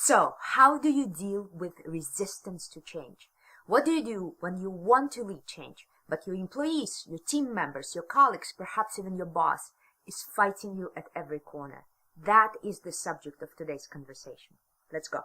So, how do you deal with resistance to change? What do you do when you want to lead change, but your employees, your team members, your colleagues, perhaps even your boss, is fighting you at every corner? That is the subject of today's conversation. Let's go.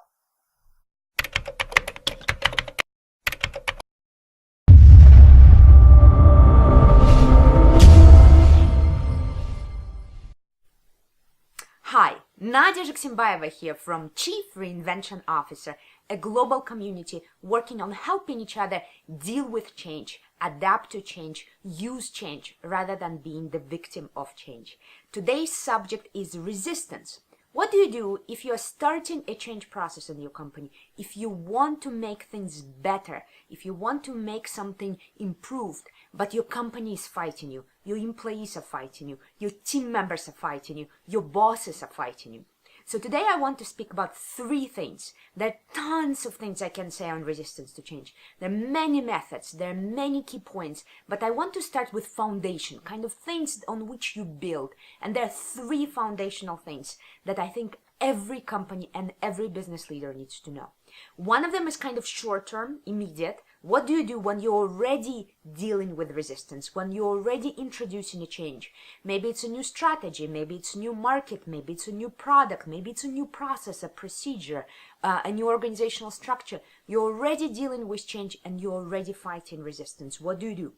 Hi, Nadia Zhiksimbayeva here from Chief Reinvention Officer, a global community working on helping each other deal with change, adapt to change, use change, rather than being the victim of change. Today's subject is resistance. What do you do if you are starting a change process in your company? If you want to make things better, if you want to make something improved, but your company is fighting you, your employees are fighting you, your team members are fighting you, your bosses are fighting you. So today I want to speak about three things. There are tons of things I can say on resistance to change. There are many methods, there are many key points, but I want to start with foundation, kind of things on which you build. And there are three foundational things that I think every company and every business leader needs to know. One of them is kind of short-term, immediate. What do you do when you're already dealing with resistance, when you're already introducing a change? Maybe it's a new strategy, maybe it's a new market, maybe it's a new product, maybe it's a new process, a procedure, a new organizational structure. You're already dealing with change and you're already fighting resistance. What do you do?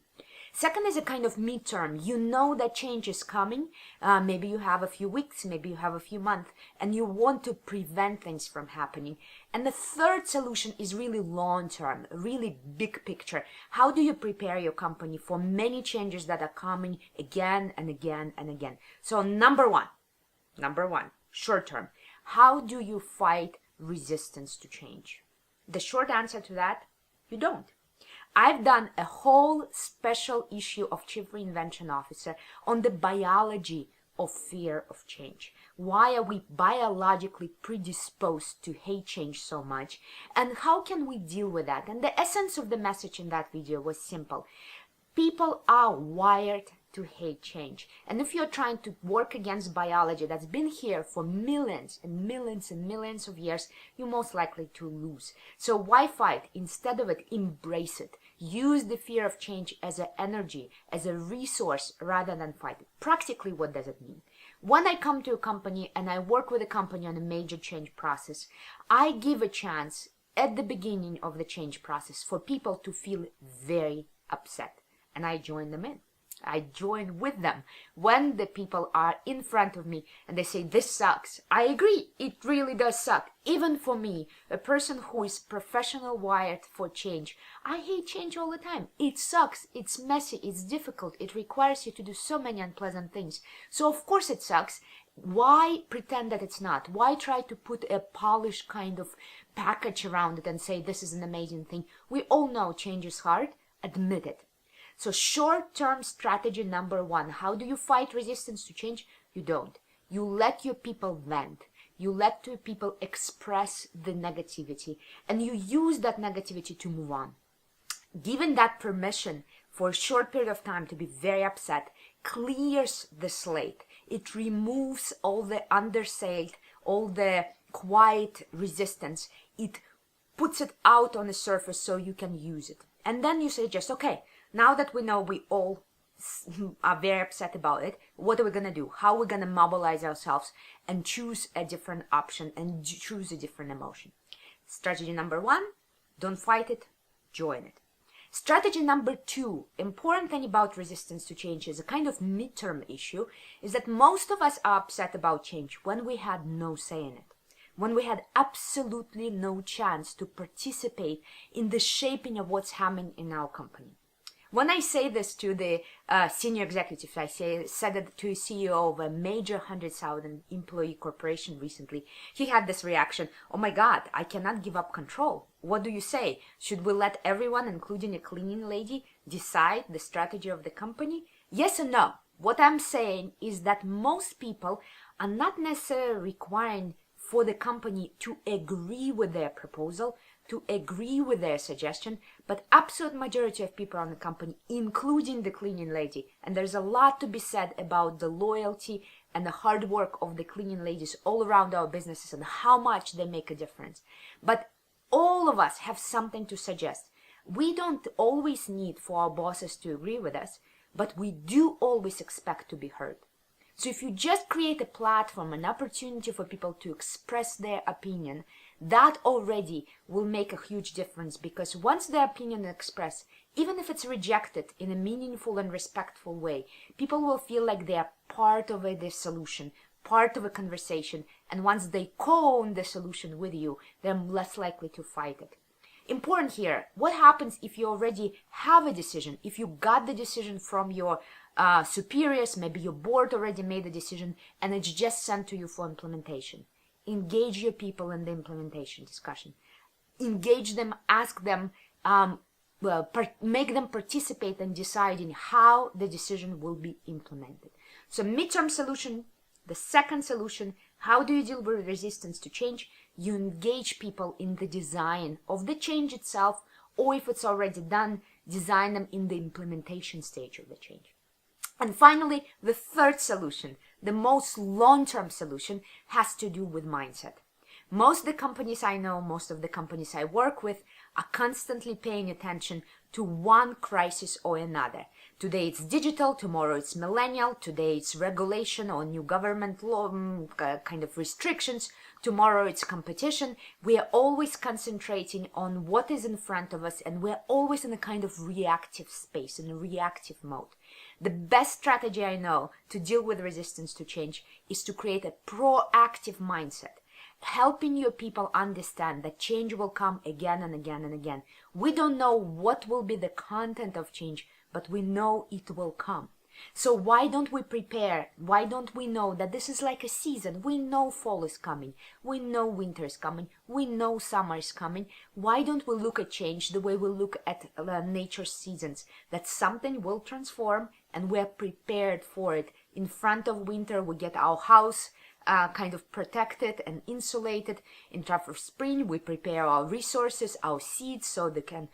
Second is a kind of midterm. You know that change is coming. Maybe you have a few weeks, maybe you have a few months, and you want to prevent things from happening. And the third solution is really long-term, really big picture. How do you prepare your company for many changes that are coming again and again and again? So number one, short-term. How do you fight resistance to change? The short answer to that, you don't. I've done a whole special issue of Chief Reinvention Officer on the biology of fear of change. Why are we biologically predisposed to hate change so much? And how can we deal with that? And the essence of the message in that video was simple. People are wired to hate change. And if you're trying to work against biology that's been here for millions and millions and millions of years, you're most likely to lose. So why fight? Instead of it, embrace it. Use the fear of change as an energy, as a resource, rather than fight it. Practically, what does it mean? When I come to a company and I work with a company on a major change process, I give a chance at the beginning of the change process for people to feel very upset. And I join them in. I join with them when the people are in front of me and they say, this sucks. I agree, it really does suck. Even for me, a person who is professional wired for change, I hate change all the time. It sucks, it's messy, it's difficult, it requires you to do so many unpleasant things. So of course it sucks. Why pretend that it's not? Why try to put a polished kind of package around it and say this is an amazing thing? We all know change is hard. Admit it. So short-term strategy number one, how do you fight resistance to change? You don't. You let your people vent. You let your people express the negativity and you use that negativity to move on. Given that permission for a short period of time to be very upset clears the slate. It removes all the underside, all the quiet resistance. It puts it out on the surface so you can use it. And then you suggest, okay, now that we know we all are very upset about it, what are we going to do? How are we going to mobilize ourselves and choose a different option and choose a different emotion? Strategy number one, don't fight it, join it. Strategy number two, important thing about resistance to change is a kind of midterm issue, is that most of us are upset about change when we had no say in it. When we had absolutely no chance to participate in the shaping of what's happening in our company. When I say this to the senior executives, I said it to a CEO of a major 100,000 employee corporation recently, he had this reaction, oh my God, I cannot give up control. What do you say? Should we let everyone, including a cleaning lady, decide the strategy of the company? Yes and no. What I'm saying is that most people are not necessarily requiring for the company to agree with their proposal, to agree with their suggestion, but absolute majority of people on the company, including the cleaning lady, and there's a lot to be said about the loyalty and the hard work of the cleaning ladies all around our businesses and how much they make a difference. But all of us have something to suggest. We don't always need for our bosses to agree with us, but we do always expect to be heard. So if you just create a platform, an opportunity for people to express their opinion, that already will make a huge difference, because once their opinion is expressed, even if it's rejected in a meaningful and respectful way, people will feel like they are part of the solution, part of a conversation, and once they co-own the solution with you, they're less likely to fight it. Important here, what happens if you already have a decision, if you got the decision from your superiors, maybe your board already made a decision and it's just sent to you for implementation? Engage your people in the implementation discussion. Engage them, ask them, make them participate in deciding how the decision will be implemented. So midterm solution, the second solution, how do you deal with resistance to change? You engage people in the design of the change itself, or if it's already done, design them in the implementation stage of the change. And finally, the third solution, the most long-term solution, has to do with mindset. Most of the companies I know, most of the companies I work with are constantly paying attention to one crisis or another. Today it's digital, tomorrow it's millennial, today it's regulation or new government law, kind of restrictions, tomorrow it's competition. We are always concentrating on what is in front of us, and we're always in a kind of reactive space, in a reactive mode. The best strategy I know to deal with resistance to change is to create a proactive mindset, helping your people understand that change will come again and again and again. We don't know what will be the content of change, but we know it will come. So why don't we prepare? Why don't we know that this is like a season? We know fall is coming. We know winter is coming. We know summer is coming. Why don't we look at change the way we look at nature's seasons? That something will transform and we're prepared for it. In front of winter, we get our house kind of protected and insulated. In front of spring, we prepare our resources, our seeds, so they can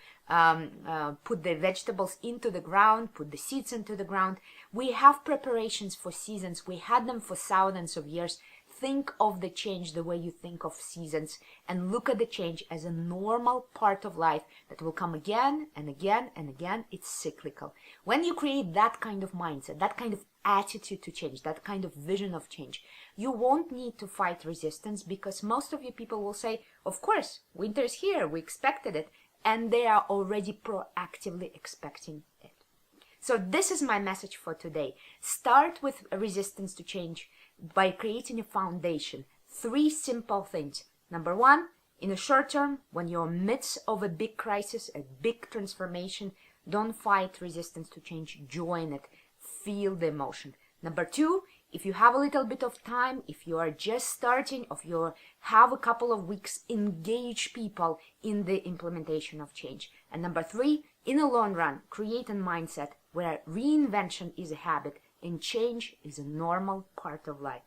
put the vegetables into the ground, put the seeds into the ground. We have preparations for seasons. We had them for thousands of years. Think of the change the way you think of seasons, and look at the change as a normal part of life that will come again and again and again. It's cyclical. When you create that kind of mindset, that kind of attitude to change, that kind of vision of change, you won't need to fight resistance, because most of you people will say, of course, winter is here, we expected it, and they are already proactively expecting it. So this is my message for today. Start with resistance to change by creating a foundation. 3 simple things. Number 1, in the short term, when you're midst of a big crisis, a big transformation, don't fight resistance to change, join it, feel the emotion. Number 2, if you have a little bit of time, if you are just starting, if you have a couple of weeks, engage people in the implementation of change. And number 3, in the long run, create a mindset where reinvention is a habit and change is a normal part of life.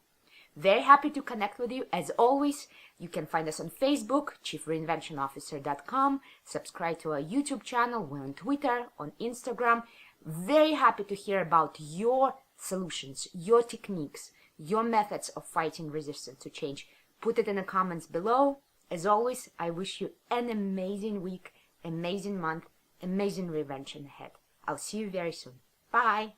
Very happy to connect with you. As always, you can find us on Facebook, chiefreinventionofficer.com. Subscribe to our YouTube channel. We're on Twitter, on Instagram. Very happy to hear about your solutions, your techniques, your methods of fighting resistance to change. Put it in the comments below. As always, I wish you an amazing week, amazing month, amazing reinvention ahead. I'll see you very soon. Bye.